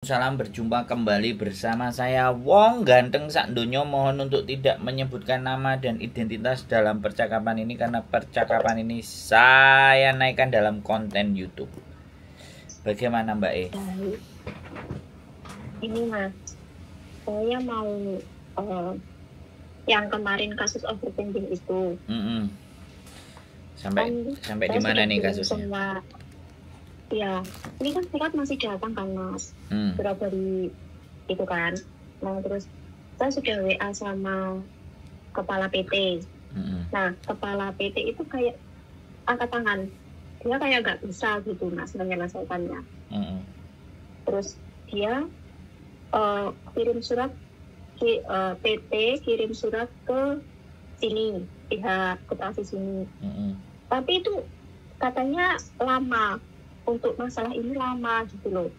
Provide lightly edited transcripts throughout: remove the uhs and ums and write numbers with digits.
Waalaikumsalam, berjumpa kembali bersama saya Wong Ganteng Sak Donya. Mohon untuk tidak menyebutkan nama dan identitas dalam percakapan ini karena percakapan ini saya naikkan dalam konten YouTube. Bagaimana Mbak E? Baik. Ini Mas, saya mau yang kemarin kasus overthinking itu. Sampai di mana nih kasusnya? Ya, ini kan surat masih datang kan Mas, surat dari itu kan. Nah terus saya sudah WA sama kepala PT. Nah kepala PT itu kayak angkat tangan, dia kayak nggak bisa gitu Mas menyelesaikannya. Terus dia kirim surat PT kirim surat ke sini, pihak koperasi sini. Tapi itu katanya lama, untuk masalah ini lama gitu loh.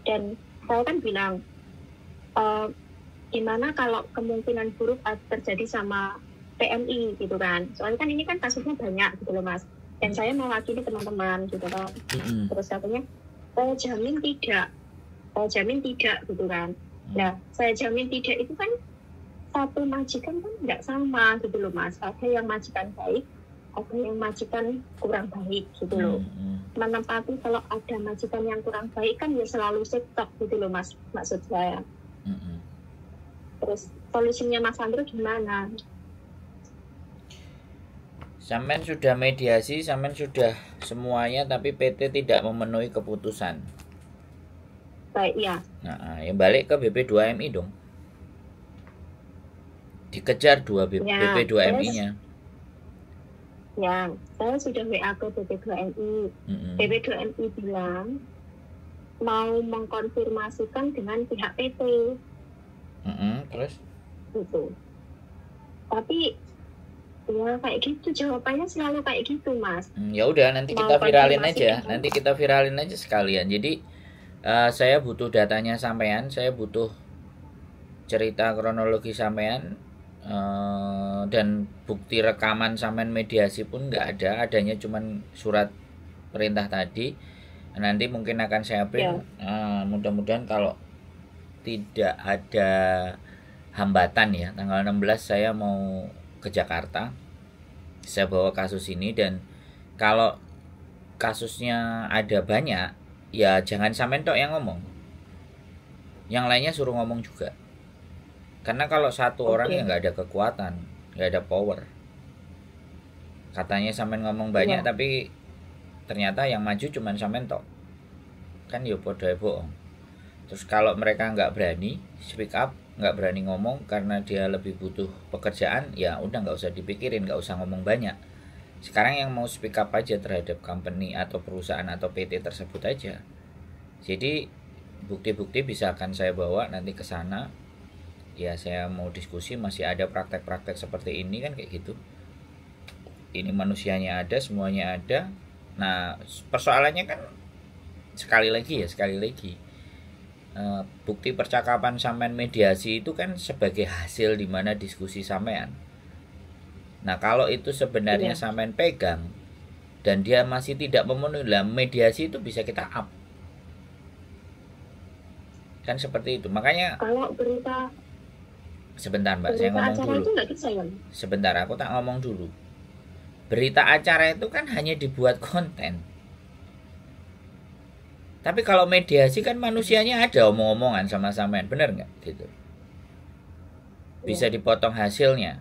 Dan saya kan bilang gimana kalau kemungkinan buruk terjadi sama PMI gitu kan. Soalnya kan ini kan kasusnya banyak gitu loh Mas. Dan saya mewakili teman-teman gitu kan. Terus katanya saya jamin tidak gitu kan. Nah saya jamin tidak itu kan satu majikan kan nggak sama gitu loh Mas. Ada yang majikan baik, ada yang majikan kurang baik gitu loh. Menempati kalau ada majikan yang kurang baik kan ya selalu stop gitu loh Mas, maksud saya. Terus solusinya Mas Andro gimana? Sampean sudah mediasi, sampean sudah semuanya, tapi PT tidak memenuhi keputusan. Baik ya. Nah, yang balik ke BP2MI dong. Dikejar BP2MI-nya. Ya, saya sudah WA ke BP2MI. BP2MI bilang mau mengkonfirmasikan dengan pihak PT. Terus? Gitu. Tapi ya kayak gitu, jawabannya selalu kayak gitu Mas. Ya udah, nanti kita viralin aja. Nanti kita viralin aja sekalian. Jadi saya butuh datanya sampean, saya butuh cerita kronologi sampean. Dan bukti rekaman sampean mediasi pun nggak ada, adanya cuman surat perintah tadi. Nanti mungkin akan saya print. Mudah-mudahan kalau tidak ada hambatan ya, tanggal 16 saya mau ke Jakarta, saya bawa kasus ini. Dan kalau kasusnya ada banyak ya jangan sampean tok yang ngomong, yang lainnya suruh ngomong juga. Karena kalau satu orang ya nggak ada kekuatan, nggak ada power. Katanya sampean ngomong banyak, tapi ternyata yang maju cuman sampean tok. Kan ya podo bohong. Terus kalau mereka nggak berani speak up, nggak berani ngomong karena dia lebih butuh pekerjaan, ya udah nggak usah dipikirin, nggak usah ngomong banyak. Sekarang yang mau speak up aja terhadap company atau perusahaan atau PT tersebut aja. Jadi bukti-bukti bisa akan saya bawa nanti ke sana. Ya saya mau diskusi, masih ada praktek-praktek seperti ini kan kayak gitu. Ini manusianya ada, semuanya ada. Nah persoalannya kan sekali lagi bukti percakapan sampean mediasi itu kan sebagai hasil dimana diskusi sampean. Nah kalau itu sebenarnya sampean pegang dan dia masih tidak memenuhi, lah mediasi itu bisa kita up. Kan seperti itu. Makanya kalau berita sebentar Mbak, saya ngomong dulu. Sebentar, aku tak ngomong dulu. Berita acara itu kan hanya dibuat konten. Tapi kalau mediasi kan manusianya ada, omong-omongan sama sampean, bener nggak gitu? Bisa dipotong hasilnya.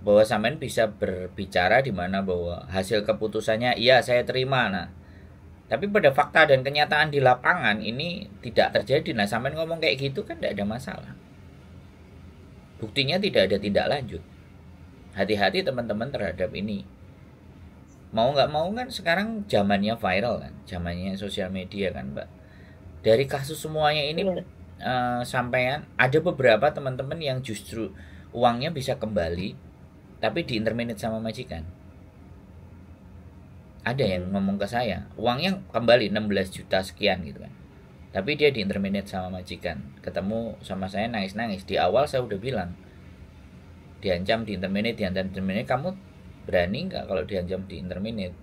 Bahwa sampean bisa berbicara di mana bahwa hasil keputusannya iya saya terima. Nah, tapi pada fakta dan kenyataan di lapangan ini tidak terjadi. Nah, sampean ngomong kayak gitu kan tidak ada masalah. Buktinya tidak ada tindak lanjut. Hati-hati teman-teman terhadap ini. Mau nggak mau kan sekarang zamannya viral kan, zamannya sosial media kan Mbak. Dari kasus semuanya ini sampean ada beberapa teman-teman yang justru uangnya bisa kembali, tapi diinterminate sama majikan. Ada yang ngomong ke saya, uangnya kembali 16 juta sekian gitu kan. Tapi dia diinterminate sama majikan. Ketemu sama saya nangis-nangis. Di awal saya udah bilang, diancam diinterminate, kamu berani nggak kalau diancam diinterminate?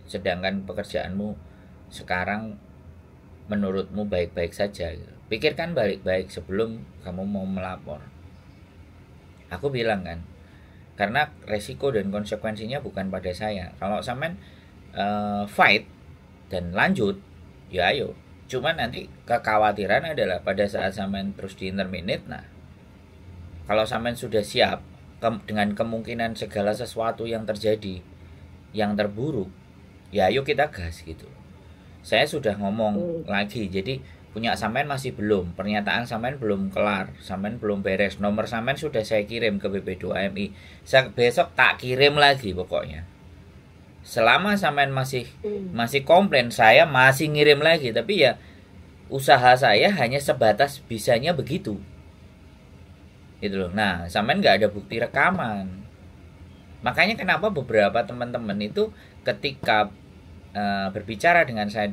Sedangkan pekerjaanmu sekarang menurutmu baik-baik saja. Pikirkan baik-baik sebelum kamu mau melapor. Aku bilang kan, karena resiko dan konsekuensinya bukan pada saya. Kalau sampean fight dan lanjut, ya ayo. Cuman nanti kekhawatiran adalah pada saat sampean terus di interminate, nah kalau sampean sudah siap dengan kemungkinan segala sesuatu yang terjadi yang terburuk, ya ayo kita gas gitu. Saya sudah ngomong lagi, jadi punya sampean masih belum, pernyataan sampean belum kelar, sampean belum beres, nomor sampean sudah saya kirim ke BP2MI, besok tak kirim lagi pokoknya. Selama sampean masih komplain, saya masih ngirim lagi, tapi ya usaha saya hanya sebatas bisanya begitu. Gitu loh. Nah, sampean nggak ada bukti rekaman. Makanya kenapa beberapa teman-teman itu ketika berbicara dengan saya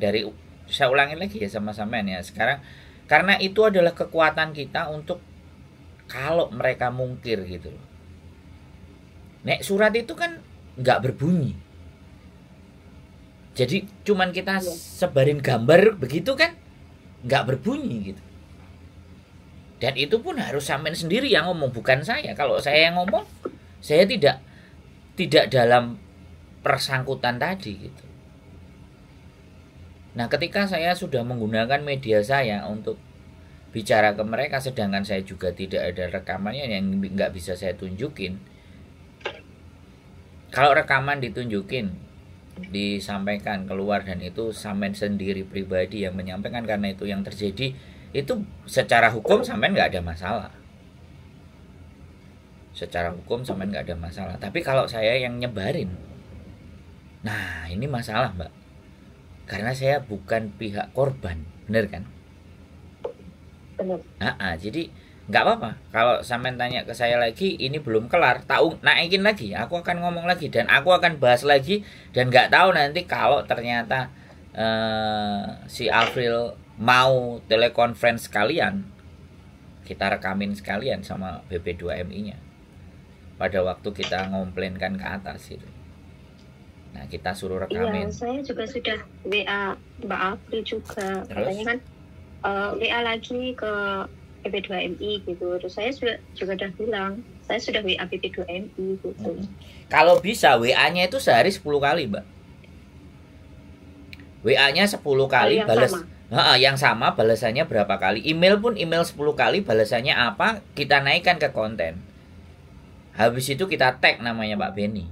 saya ulangi lagi ya sama sampean ya sekarang, karena itu adalah kekuatan kita untuk kalau mereka mungkir gitu loh. Nek surat itu kan nggak berbunyi. Jadi cuman kita sebarin gambar begitu kan, nggak berbunyi gitu. Dan itu pun harus sampean sendiri yang ngomong, bukan saya. Kalau saya yang ngomong, saya tidak dalam persangkutan tadi gitu. Nah, ketika saya sudah menggunakan media saya untuk bicara ke mereka, sedangkan saya juga tidak ada rekamannya yang nggak bisa saya tunjukin. Kalau rekaman ditunjukin, disampaikan keluar dan itu sampean sendiri pribadi yang menyampaikan karena itu yang terjadi, itu secara hukum sampean nggak ada masalah. Secara hukum sampean nggak ada masalah. Tapi kalau saya yang nyebarin, nah ini masalah mbak, karena saya bukan pihak korban, bener kan? Bener. Jadi nggak apa-apa kalau sampean tanya ke saya lagi, ini belum kelar, tahu naikin lagi, aku akan ngomong lagi dan aku akan bahas lagi. Dan nggak tahu nanti kalau ternyata si Afril mau telekonferensi sekalian, kita rekamin sekalian sama BP2MI nya pada waktu kita ngomplainkan ke atas itu. Nah kita suruh rekamin. Iya, saya juga sudah WA Mbak Afril juga. Terus? Katanya kan WA lagi ke BP2MI gitu. Terus saya juga udah bilang, saya sudah WA BP2MI gitu. Kalau bisa WA-nya itu sehari 10 kali, Mbak. WA-nya 10 kali balas. Yang sama balasannya berapa kali? Email pun email 10 kali, balasannya apa? Kita naikkan ke konten. Habis itu kita tag namanya Pak Beni.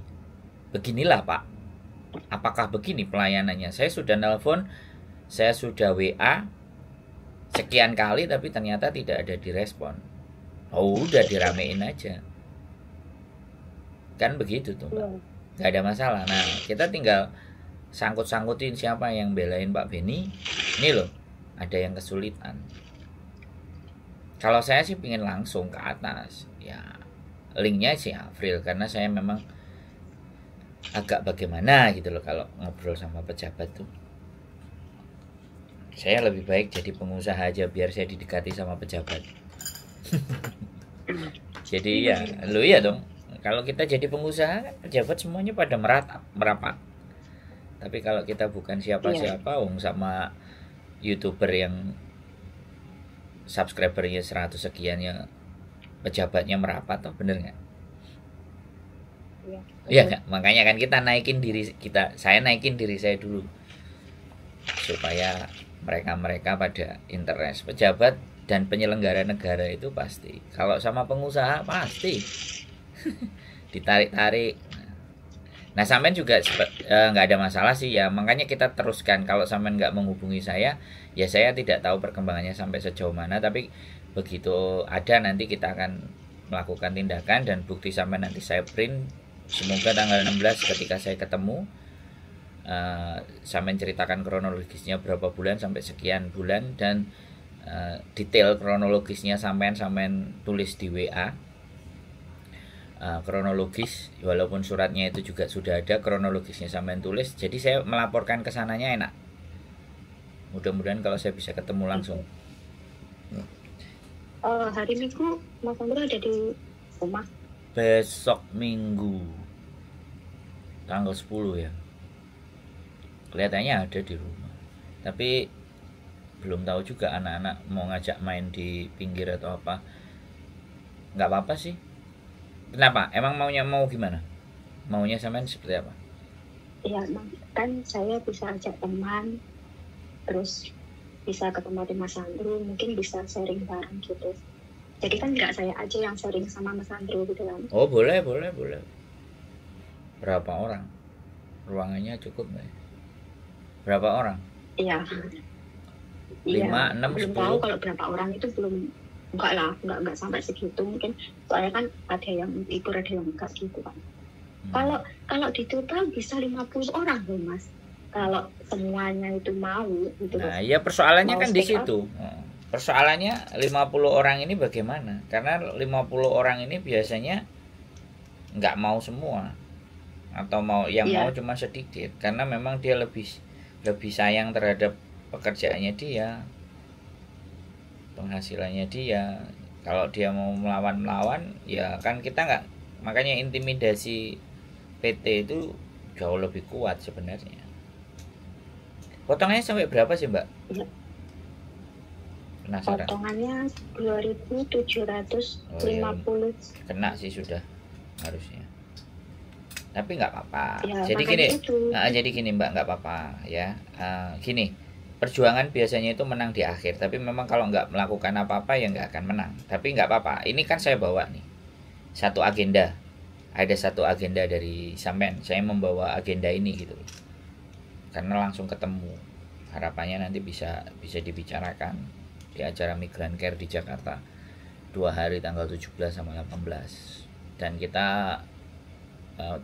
Beginilah, Pak. Apakah begini pelayanannya? Saya sudah nelpon, saya sudah WA sekian kali tapi ternyata tidak ada direspon. Oh, udah diramein aja. Kan begitu tuh, Mbak. Gak ada masalah. Nah, kita tinggal sangkut-sangkutin siapa yang belain Pak Beni. Ini loh, ada yang kesulitan. Kalau saya sih pengen langsung ke atas. Ya, linknya sih Afril, karena saya memang agak bagaimana gitu loh kalau ngobrol sama pejabat tuh. Saya lebih baik jadi pengusaha aja biar saya didekati sama pejabat. Jadi ya, lu ya dong. Kalau kita jadi pengusaha kan pejabat semuanya pada merapat. Tapi kalau kita bukan siapa-siapa, sama YouTuber yang subscribernya 100 sekian ya pejabatnya merapat, toh bener nggak? Iya nggak? Makanya kan kita naikin diri kita, saya naikin diri saya dulu supaya mereka pada interest. Pejabat dan penyelenggara negara itu pasti, kalau sama pengusaha pasti ditarik-tarik. Nah sampean juga nggak ada masalah sih ya, makanya kita teruskan. Kalau sampean nggak menghubungi saya, ya saya tidak tahu perkembangannya sampai sejauh mana. Tapi begitu ada nanti kita akan melakukan tindakan dan bukti sampean nanti saya print. Semoga tanggal 16 ketika saya ketemu, sampean ceritakan kronologisnya berapa bulan sampai sekian bulan dan detail kronologisnya sampean tulis di WA. Kronologis, walaupun suratnya itu juga sudah ada kronologisnya sampean tulis, jadi saya melaporkan ke sananya enak. Mudah-mudahan kalau saya bisa ketemu langsung. Hari Minggu Mas Andra ada di rumah? Besok Minggu tanggal 10 ya, kelihatannya ada di rumah, tapi belum tahu juga anak-anak mau ngajak main di pinggir atau apa. Nggak apa-apa sih. Kenapa? Emang maunya mau gimana? Maunya sampean seperti apa? Ya kan saya bisa ajak teman, terus bisa ketemu di Mas Andrew, mungkin bisa sharing bareng gitu. Jadi kan nggak saya aja yang sharing sama Mas Andrew gitu kan. Oh boleh. Berapa orang? Ruangannya cukup nggak? Berapa orang? Iya. 5, 6, 10? Belum tahu kalau berapa orang itu belum. Enggak lah, enggak sampai segitu mungkin. Soalnya kan ada yang ikut, ada yang enggak gitu kan. Kalau di total bisa 50 orang loh Mas. Kalau semuanya itu mau gitu. Nah, ya persoalannya kan di situ. Persoalannya 50 orang ini bagaimana? Karena 50 orang ini biasanya nggak mau semua. Atau mau mau cuma sedikit. Karena memang dia lebih sayang terhadap pekerjaannya dia. Penghasilannya dia. Kalau dia mau melawan, ya kan kita nggak. Makanya intimidasi PT itu jauh lebih kuat sebenarnya. Potongannya sampai berapa sih Mbak? Iya. Penasaran. Potongannya 2.750. Kena sih sudah harusnya. Tapi nggak apa-apa. Ya, jadi gini Mbak, nggak apa-apa ya. Gini, perjuangan biasanya itu menang di akhir. Tapi memang kalau nggak melakukan apa-apa ya nggak akan menang. Tapi nggak apa-apa. Ini kan saya bawa nih satu agenda. Ada satu agenda dari sampean. Saya membawa agenda ini gitu. Karena langsung ketemu. Harapannya nanti bisa dibicarakan di acara Migran Care di Jakarta 2 hari tanggal 17 sama 18. Dan kita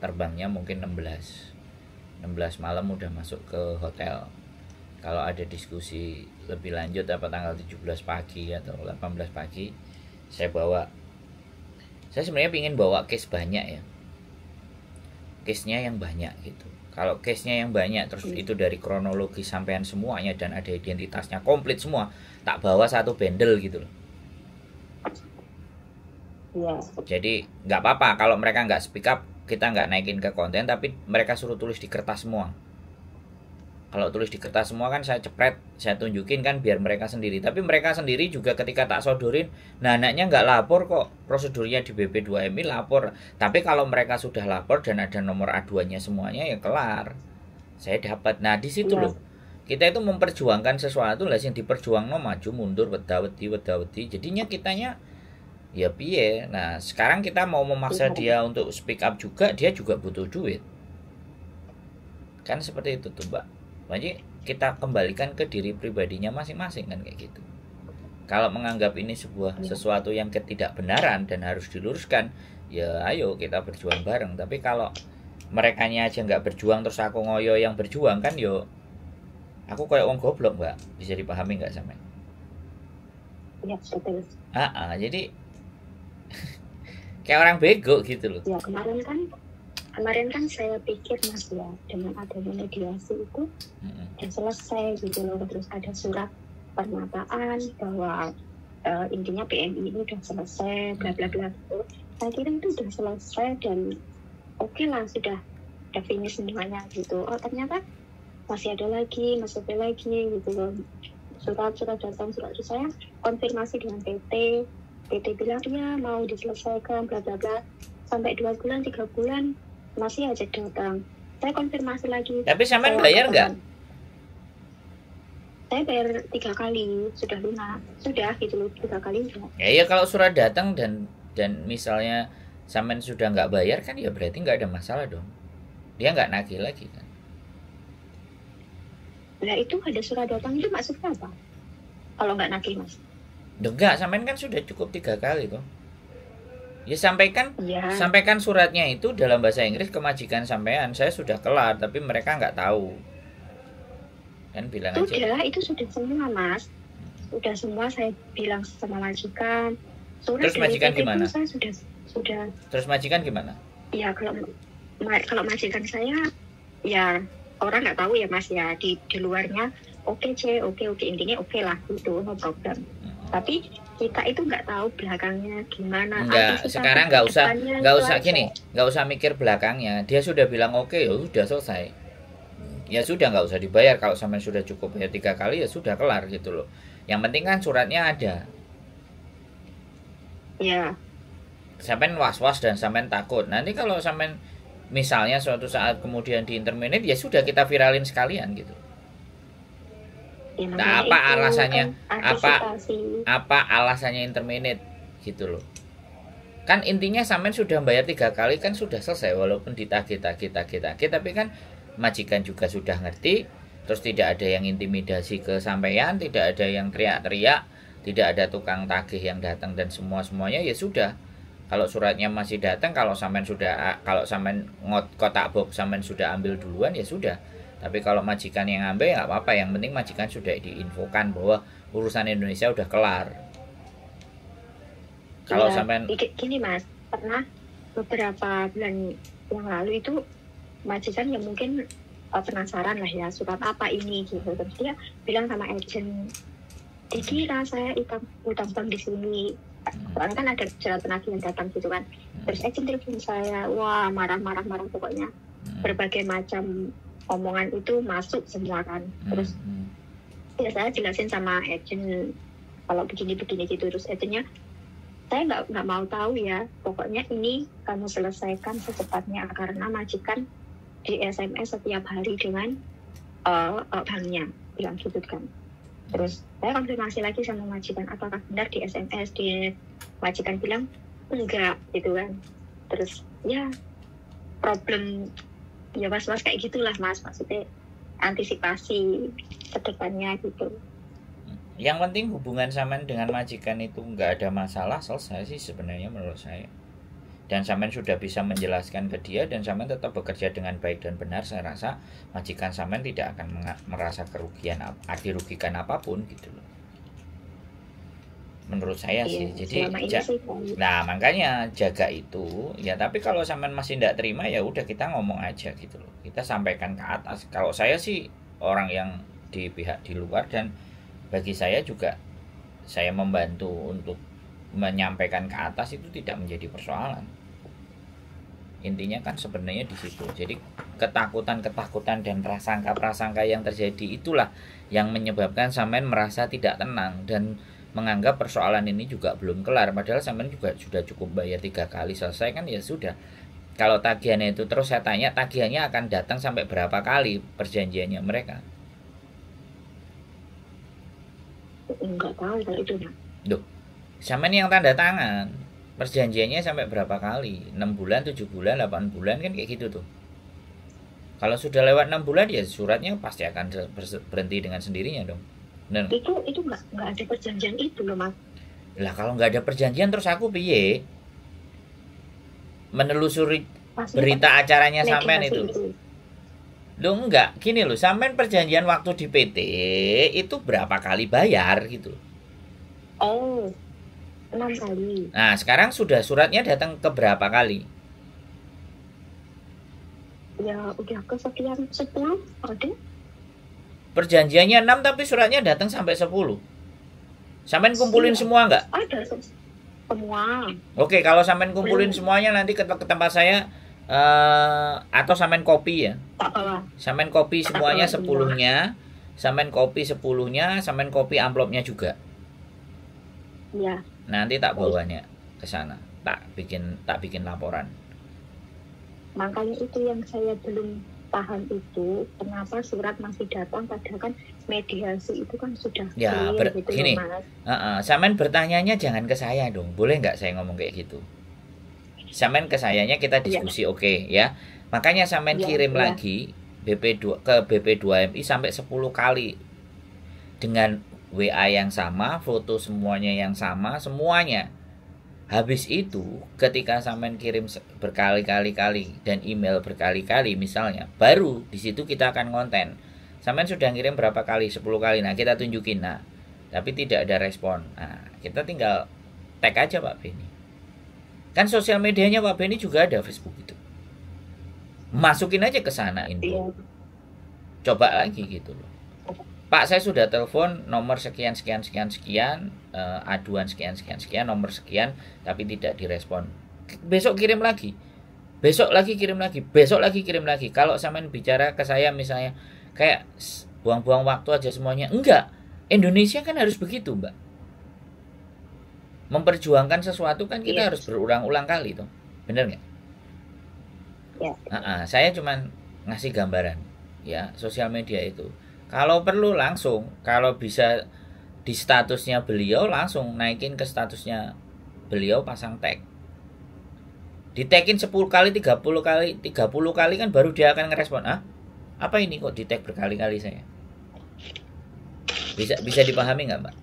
terbangnya mungkin 16 malam udah masuk ke hotel. Kalau ada diskusi lebih lanjut apa tanggal 17 pagi atau 18 pagi, saya sebenarnya ingin bawa case banyak ya. Case-nya yang banyak gitu. Kalau case-nya yang banyak terus itu dari kronologi sampean semuanya dan ada identitasnya komplit semua, tak bawa satu bundle gitu loh. Ya. Jadi nggak apa-apa kalau mereka nggak speak up, kita nggak naikin ke konten, tapi mereka suruh tulis di kertas semua. Kalau tulis di kertas semua kan saya cepret, saya tunjukin kan biar mereka sendiri. Tapi mereka sendiri juga ketika tak sodorin, nah anaknya nggak lapor kok, prosedurnya di BP2MI lapor. Tapi kalau mereka sudah lapor dan ada nomor aduannya semuanya ya kelar. Saya dapat. Nah di situ loh, kita itu memperjuangkan sesuatu lah yang diperjuangno maju mundur wedaweti. Jadinya kitanya ya piye. Nah sekarang kita mau memaksa dia untuk speak up juga, dia juga butuh duit. Kan seperti itu tuh Mbak. Jadi kita kembalikan ke diri pribadinya masing-masing kan kayak gitu. Kalau menganggap ini sesuatu yang ketidakbenaran dan harus diluruskan, ya ayo kita berjuang bareng. Tapi kalau merekanya aja nggak berjuang terus aku ngoyo yang berjuang kan yo aku kayak wong goblok Mbak. Bisa dipahami nggak sampe? Iya betul. Jadi kayak orang bego gitu loh. Ya kemarin kan saya pikir Mas ya dengan adanya mediasi itu udah selesai gitu loh, terus ada surat pernyataan bahwa intinya PMI ini udah selesai bla bla bla gitu. Saya kira itu udah selesai dan oke lah sudah finish semuanya gitu. Oh ternyata masih ada lagi gitu loh. Surat datang, surat saya konfirmasi dengan PT bilang ya mau diselesaikan bla bla bla, sampai 2 bulan 3 bulan masih aja datang. Saya konfirmasi lagi. Tapi sampean bayar nggak? Saya bayar 3 kali, sudah lunas, sudah gitu loh 3 kali sudah. Ya kalau surat datang dan misalnya sampean sudah nggak bayar kan ya berarti nggak ada masalah dong. Dia nggak nagih lagi kan? Nah itu ada surat datang itu maksudnya apa? Kalau nggak nagih Mas? Enggak, sampean kan sudah cukup 3 kali tuh. Ya sampaikan suratnya itu dalam bahasa Inggris ke majikan sampean. Saya sudah kelar, tapi mereka nggak tahu. Kan bilang aja. Itu sudah semua Mas. Sudah semua saya bilang sama majikan. Terus majikan gimana? Saya sudah. Terus majikan gimana? Ya kalau majikan saya ya orang nggak tahu ya Mas ya di luarnya oke intinya oke lah gitu, no problem. Tapi kita itu nggak tahu belakangnya gimana. Sekarang nggak usah gini, nggak usah mikir belakangnya. Dia sudah bilang oke, ya sudah selesai. ya sudah nggak usah dibayar. Kalau sampean sudah cukup bayar 3 kali ya sudah kelar gitu loh. Yang penting kan suratnya ada. Iya. Sampean was-was dan sampean takut. Nanti kalau sampean misalnya suatu saat kemudian di interminate, ya sudah kita viralin sekalian gitu. Ya, nah, apa alasannya? Antisipasi. Apa alasannya interminate gitu loh. Kan intinya sampean sudah bayar 3 kali kan sudah selesai, walaupun ditagih, tapi kan majikan juga sudah ngerti, terus tidak ada yang intimidasi ke sampean, tidak ada yang teriak-teriak, tidak ada tukang tagih yang datang dan semuanya ya sudah. Kalau suratnya masih datang, kalau sampean kotak box sampean sudah ambil duluan ya sudah. Tapi kalau majikan yang ngambil ya nggak apa-apa, yang penting majikan sudah diinfokan bahwa urusan Indonesia udah kelar. Kalau ya, sampean gini Mas, pernah beberapa bulan yang lalu itu majikan yang mungkin penasaran lah ya, surat apa ini gitu. Terus dia bilang sama agent, dikira saya utang bank di sini. Soalnya kan ada surat penagih yang datang gitu kan. Terus agent telepon saya, wah marah pokoknya. Berbagai macam omongan itu masuk semua kan. Terus ya saya jelasin sama agent kalau begini gitu. Terus agentnya, saya nggak mau tahu ya, pokoknya ini kamu selesaikan secepatnya karena majikan di SMS setiap hari dengan banknya, bilang gitu kan. Terus saya konfirmasi lagi sama majikan apakah benar di SMS, di majikan bilang enggak gitu kan. Terus ya problem ya was-was kayak gitulah Mas, maksudnya antisipasi ke depannya gitu. Yang penting hubungan sampean dengan majikan itu nggak ada masalah, selesai sih sebenarnya menurut saya. Dan sampean sudah bisa menjelaskan ke dia dan sampean tetap bekerja dengan baik dan benar, saya rasa majikan sampean tidak akan merasa dirugikan apapun gitu loh. Menurut saya sih. Jadi nah makanya jaga itu ya. Tapi kalau sampean masih tidak terima ya udah kita ngomong aja gitu loh, kita sampaikan ke atas. Kalau saya sih orang yang di pihak di luar, dan bagi saya juga saya membantu untuk menyampaikan ke atas itu tidak menjadi persoalan. Intinya kan sebenarnya di situ. Jadi ketakutan dan prasangka yang terjadi itulah yang menyebabkan sampean merasa tidak tenang dan menganggap persoalan ini juga belum kelar, padahal sampean juga sudah cukup bayar 3 kali, selesai kan ya sudah. Kalau tagihannya itu terus saya tanya, tagihannya akan datang sampai berapa kali perjanjiannya mereka? Enggak tahu kalau itu. Loh, sampean yang tanda tangan perjanjiannya sampai berapa kali? 6 bulan, 7 bulan, 8 bulan kan kayak gitu tuh. Kalau sudah lewat 6 bulan ya suratnya pasti akan berhenti dengan sendirinya dong. Benar. Itu nggak ada perjanjian itu loh Mas. Lah kalau nggak ada perjanjian terus aku piye menelusuri berita acaranya sampean itu? Loh enggak, gini loh, sampean perjanjian waktu di PT itu berapa kali bayar gitu? Oh, 6 kali. Nah sekarang sudah suratnya datang ke berapa kali? Ya udah kesekian 10 ada. Perjanjiannya 6 tapi suratnya datang sampai 10. Sampean kumpulin semua enggak? Ada semua. Oke, kalau sampean kumpulin semuanya nanti ke tempat saya, atau sampean kopi ya. Sampean kopi semuanya 10-nya, sampean kopi 10-nya, sampean kopi amplopnya juga. Iya. Nanti tak bawanya ke sana. Tak bikin laporan. Makanya itu yang saya belum paham itu, kenapa surat masih datang padahal kan mediasi itu kan sudah ya gitu gini. Sampean bertanyanya jangan ke saya dong. Boleh nggak saya ngomong kayak gitu? Sampean ke sayanya kita diskusi, oke ya. Makanya sampean kirim lagi BP2 ke BP2MI sampai 10 kali dengan WA yang sama, foto semuanya yang sama, semuanya. Habis itu ketika sampean kirim berkali-kali dan email berkali-kali misalnya, baru di situ kita akan konten. Sampean sudah ngirim berapa kali? 10 kali. Nah, kita tunjukin. Nah, tapi tidak ada respon. Nah, kita tinggal tag aja Pak Beni. Kan sosial medianya Pak Beni juga ada, Facebook itu. Masukin aja ke sana info. Coba lagi gitu loh. Pak, saya sudah telepon nomor sekian, aduan sekian, nomor sekian, tapi tidak direspon. Besok kirim lagi. Besok lagi kirim lagi. Besok lagi kirim lagi. Kalau sampean bicara ke saya misalnya, kayak buang-buang waktu aja semuanya. Enggak, Indonesia kan harus begitu, Mbak. Memperjuangkan sesuatu kan kita harus berulang-ulang kali tuh, bener nggak? Saya cuman ngasih gambaran ya, sosial media itu kalau perlu langsung, kalau bisa di statusnya beliau langsung naikin ke statusnya beliau, pasang tag, di tagin 10 kali 30 kali kan baru dia akan ngerespon, apa ini kok di tag berkali-kali saya. Bisa dipahami nggak, Mbak?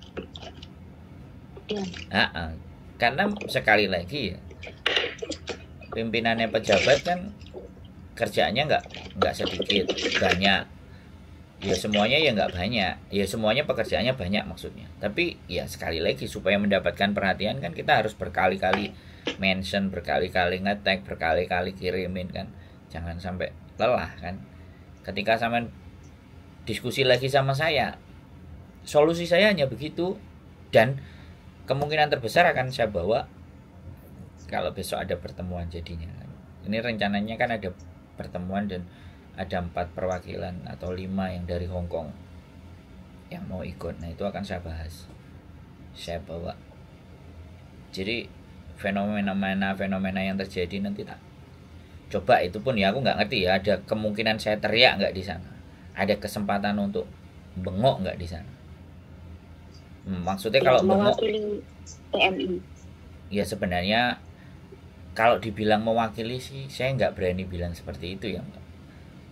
Karena sekali lagi ya, pimpinannya pejabat kan kerjaannya nggak sedikit, banyak ya, semuanya ya nggak banyak ya, semuanya pekerjaannya banyak maksudnya. Tapi ya sekali lagi, supaya mendapatkan perhatian kan kita harus berkali-kali mention, berkali-kali nge-tag, berkali-kali kirimin kan, jangan sampai lelah kan. Ketika sampean diskusi lagi sama saya, solusi saya hanya begitu, dan kemungkinan terbesar akan saya bawa kalau besok ada pertemuan jadinya. Ini rencananya kan ada pertemuan dan ada 4 perwakilan atau 5 yang dari Hong Kong yang mau ikut. Nah itu akan saya bahas, saya bawa. Jadi fenomena yang terjadi nanti tak coba, itu pun ya aku nggak ngerti ya, ada kemungkinan saya teriak nggak di sana, ada kesempatan untuk bengok nggak di sana. Maksudnya kalau bengok TNI ya, sebenarnya kalau dibilang mewakili sih saya nggak berani bilang seperti itu ya, Mbak.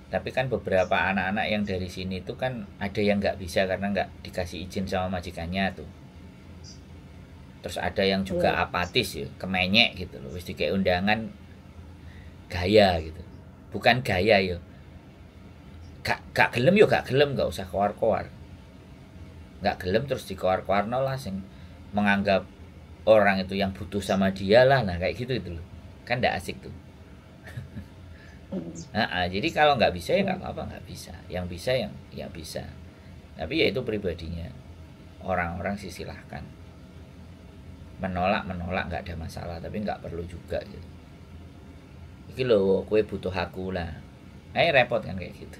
Tapi kan beberapa anak-anak yang dari sini itu kan ada yang nggak bisa karena nggak dikasih izin sama majikannya tuh. Terus ada yang juga apatis ya, kemenyek gitu loh, wis kayak undangan gaya gitu, bukan gaya yo, gak gelem yo gak gelem, nggak usah koar-koar, nggak gelem terus dikoar-koar lah, sing menganggap orang itu yang butuh sama dia lah, nah kayak gitu itu loh, kan nggak asik tuh. Jadi kalau nggak bisa ya nggak apa-apa, nggak bisa, yang bisa yang bisa, tapi ya itu pribadinya orang-orang sih, silahkan menolak nggak ada masalah, tapi nggak perlu juga gitu. Iki loh, kue butuh aku lah, repot kan kayak gitu.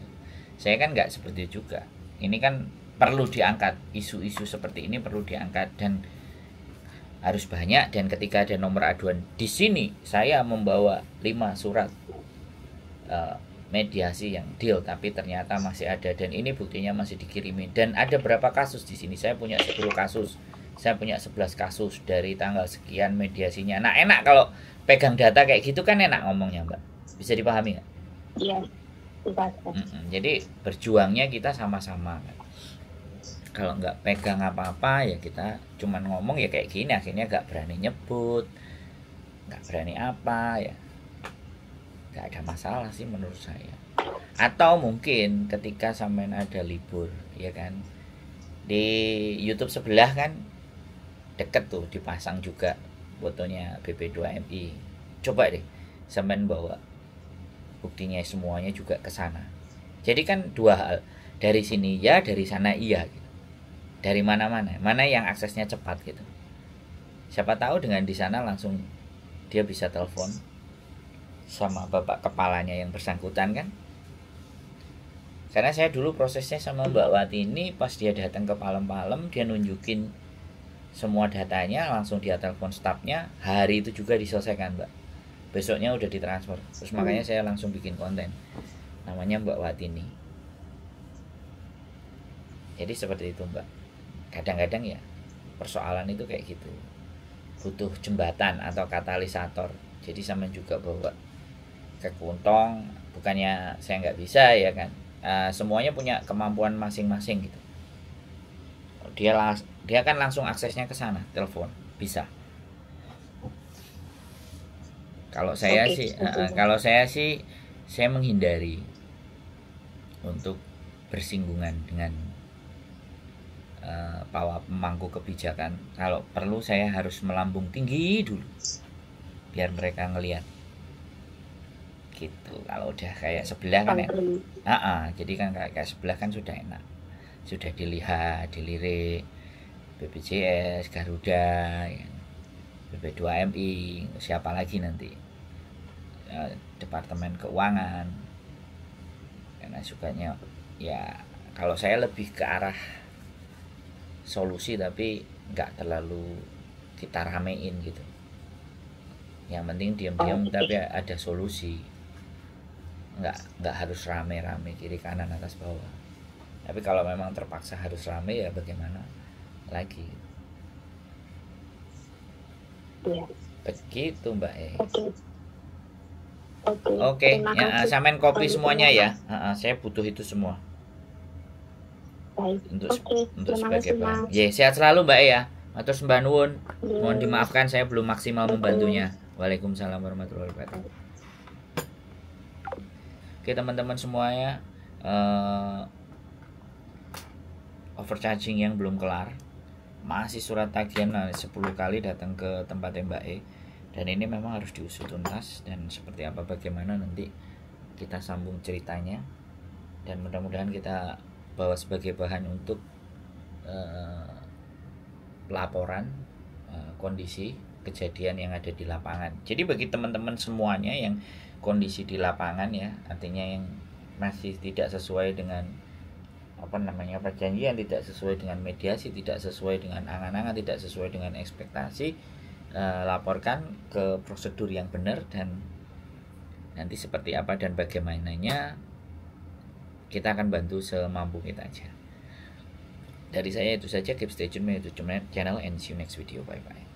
Saya kan nggak seperti itu juga. Ini kan perlu diangkat, isu-isu seperti ini perlu diangkat dan harus banyak. Dan ketika ada nomor aduan di sini, saya membawa 5 surat mediasi yang deal, tapi ternyata masih ada, dan ini buktinya masih dikirimin. Dan ada berapa kasus di sini, saya punya 10 kasus, saya punya 11 kasus dari tanggal sekian mediasinya. Nah enak kalau pegang data kayak gitu kan, enak ngomongnya, Mbak. Bisa dipahami nggak? Iya. Jadi berjuangnya kita sama-sama kan. Kalau nggak pegang apa-apa ya kita cuman ngomong ya kayak gini, akhirnya nggak berani nyebut, nggak berani apa ya, nggak ada masalah sih menurut saya. Atau mungkin ketika sampean ada libur ya kan, di YouTube sebelah kan deket tuh dipasang juga fotonya BP2MI. Coba deh sampean bawa buktinya semuanya juga ke sana. Jadi kan dua hal, dari sini ya, dari sana iya gitu. Dari mana-mana, mana yang aksesnya cepat gitu. Siapa tahu dengan di sana langsung dia bisa telepon sama bapak kepalanya yang bersangkutan kan. Karena saya dulu prosesnya sama Mbak Wati ini, pas dia datang ke Palem-Palem, dia nunjukin semua datanya, langsung dia telepon stafnya, hari itu juga diselesaikan, Mbak. Besoknya udah ditransfer. Terus makanya saya langsung bikin konten, namanya Mbak Wati ini. Jadi seperti itu, Mbak. Kadang-kadang ya persoalan itu kayak gitu, butuh jembatan atau katalisator. Jadi sama juga bawa ke Kuntong, bukannya saya nggak bisa ya kan, semuanya punya kemampuan masing-masing gitu. Dia kan langsung aksesnya ke sana, telepon bisa. Kalau saya sih saya menghindari untuk bersinggungan dengan pemangku kebijakan. Kalau perlu saya harus melambung tinggi dulu biar mereka ngelihat gitu. Kalau udah kayak sebelah kan jadi kan kayak sebelah kan sudah enak, sudah dilihat, dilirik BPJS, Garuda ya, BP2MI, siapa lagi nanti Departemen Keuangan, karena sukanya ya kalau saya lebih ke arah solusi tapi nggak terlalu kita ramein gitu. Yang penting diam-diam tapi ada solusi. Nggak harus rame-rame kiri kanan atas bawah. Tapi kalau memang terpaksa harus rame ya bagaimana lagi. Iya. Begitu Mbak E. Oke. Oke, ya samain kopi semuanya ya. Saya butuh itu semua. Baik. Untuk sebagai bahan. Ya, sehat selalu Mbak E ya. Matur sembah nuwun. Mohon dimaafkan saya belum maksimal membantunya. Waalaikumsalam warahmatullahi wabarakatuh. Oke teman-teman semuanya, overcharging yang belum kelar, masih surat tagihan 10 kali datang ke tempatnya Mbak E, dan ini memang harus diusut tuntas, dan seperti apa bagaimana nanti kita sambung ceritanya, dan mudah-mudahan kita bawa sebagai bahan untuk laporan kondisi kejadian yang ada di lapangan. Jadi bagi teman-teman semuanya yang kondisi di lapangan ya, artinya yang masih tidak sesuai dengan perjanjian, tidak sesuai dengan mediasi, tidak sesuai dengan angan-angan, tidak sesuai dengan ekspektasi, laporkan ke prosedur yang benar, dan nanti seperti apa dan bagaimananya kita akan bantu semampu kita aja. Dari saya itu saja, keep stay tune with YouTube channel and see you next video, bye bye.